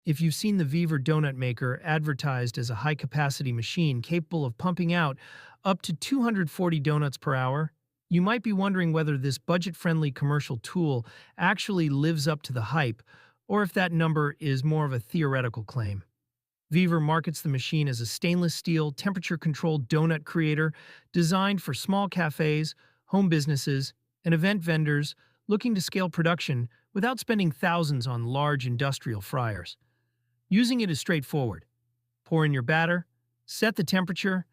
If you've seen the Vevor Donut Maker advertised as a high-capacity machine capable of pumping out up to 240 donuts per hour, you might be wondering whether this budget-friendly commercial tool actually lives up to the hype, or if that number is more of a theoretical claim. Vevor markets the machine as a stainless steel, temperature-controlled donut creator designed for small cafes, home businesses, and event vendors looking to scale production without spending thousands on large industrial fryers. Using it is straightforward. Pour in your batter, set the temperature,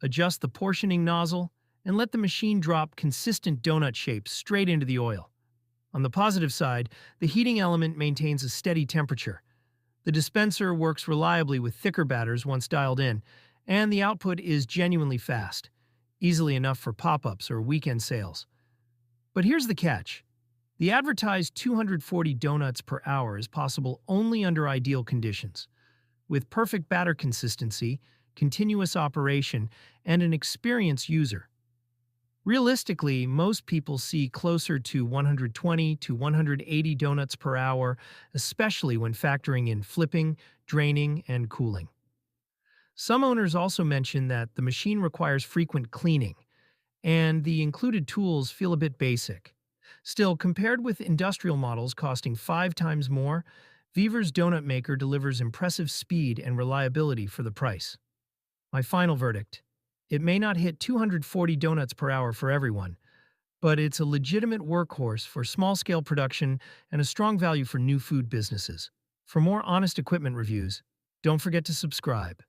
adjust the portioning nozzle, and let the machine drop consistent donut shapes straight into the oil. On the positive side, the heating element maintains a steady temperature. The dispenser works reliably with thicker batters once dialed in, and the output is genuinely fast, easily enough for pop-ups or weekend sales. But here's the catch. The advertised 240 donuts per hour is possible only under ideal conditions. With perfect batter consistency, continuous operation, and an experienced user. Realistically, most people see closer to 120 to 180 donuts per hour, especially when factoring in flipping, draining, and cooling. Some owners also mention that the machine requires frequent cleaning, and the included tools feel a bit basic. Still, compared with industrial models costing 5 times more, Vevor's Donut Maker delivers impressive speed and reliability for the price. My final verdict: it may not hit 240 donuts per hour for everyone, but it's a legitimate workhorse for small-scale production and a strong value for new food businesses. For more honest equipment reviews, don't forget to subscribe.